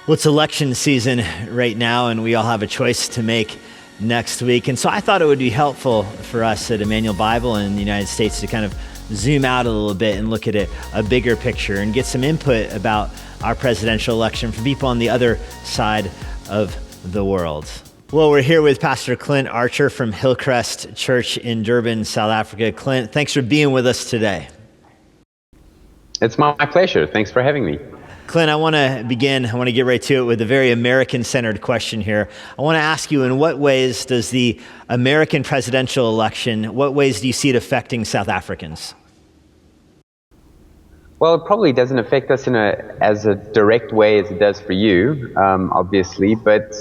Well, it's election season right now, and we all have a choice to make next week. And so I thought it would be helpful for us at Immanuel Bible in the United States to kind of zoom out a little bit and look at it, a bigger picture, and get some input about our presidential election from people on the other side of the world. Well, we're here with Pastor Clint Archer from Hillcrest Church in Durban, South Africa. Clint, thanks for being with us today. It's my pleasure. Thanks for having me. Clint, I want to get right to it with a very American-centered question here. I want to ask you, in what ways does the American presidential election, what ways do you see it affecting South Africans? Well, it probably doesn't affect us in as a direct way as it does for you, obviously, but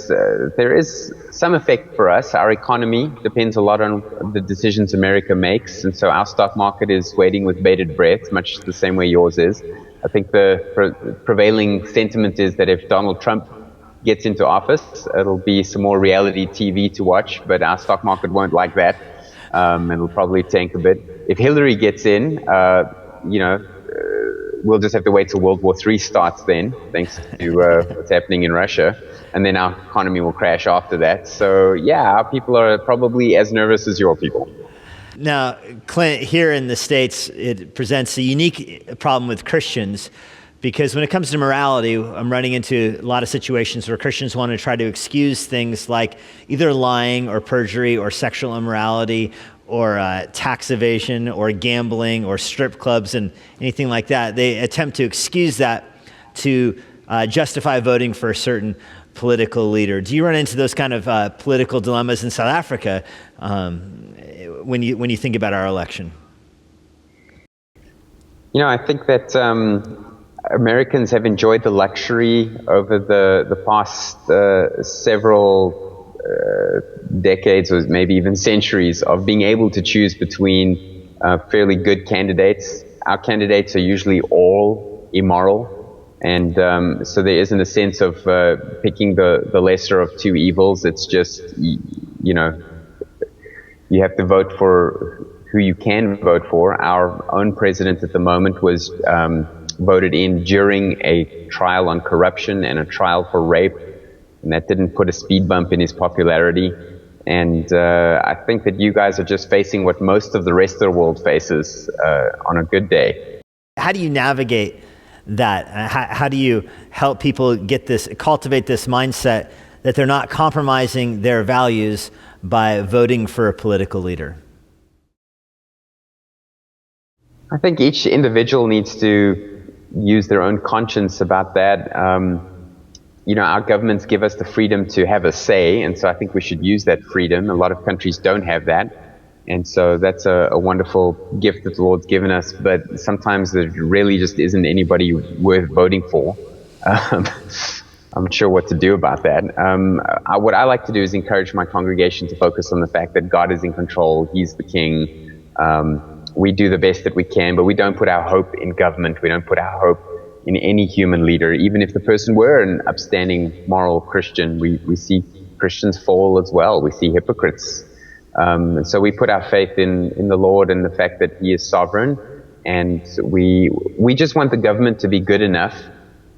there is some effect for us. Our economy depends a lot on the decisions America makes, and so our stock market is waiting with bated breath, much the same way yours is. I think the prevailing sentiment is that if Donald Trump gets into office, it'll be some more reality TV to watch, but our stock market won't like that. It'll probably tank a bit. If Hillary gets in, we'll just have to wait till World War III starts then, thanks to what's happening in Russia, and then our economy will crash after that. So yeah, our people are probably as nervous as your people. Now, Clint, here in the States, it presents a unique problem with Christians because when it comes to morality, I'm running into a lot of situations where Christians want to try to excuse things like either lying or perjury or sexual immorality or tax evasion or gambling or strip clubs and anything like that. They attempt to excuse that to justify voting for a certain political leader. Do you run into those kind of political dilemmas in South Africa when you think about our election? I think that Americans have enjoyed the luxury over the past several decades or maybe even centuries of being able to choose between fairly good candidates. Our candidates are usually all immoral. And so there isn't a sense of picking the lesser of two evils. It's just, you have to vote for who you can vote for. Our own president at the moment was voted in during a trial on corruption and a trial for rape. And that didn't put a speed bump in his popularity. And I think that you guys are just facing what most of the rest of the world faces on a good day. How do you navigate that? How do you help people cultivate this mindset that they're not compromising their values by voting for a political leader? I think each individual needs to use their own conscience about that. Our governments give us the freedom to have a say, and so I think we should use that freedom. A lot of countries don't have that. And so that's a wonderful gift that the Lord's given us, but sometimes there really just isn't anybody worth voting for. I'm not sure what to do about that. What I like to do is encourage my congregation to focus on the fact that God is in control. He's the king. We do the best that we can, but we don't put our hope in government. We don't put our hope in any human leader. Even if the person were an upstanding moral Christian, we see Christians fall as well. We see hypocrites. And so we put our faith in the Lord and the fact that He is sovereign, and we just want the government to be good enough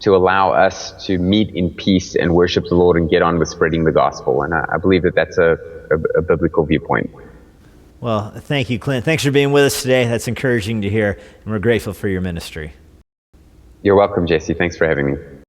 to allow us to meet in peace and worship the Lord and get on with spreading the gospel. And I believe that that's a biblical viewpoint. Well, thank you, Clint. Thanks for being with us today. That's encouraging to hear, and we're grateful for your ministry. You're welcome, Jesse. Thanks for having me.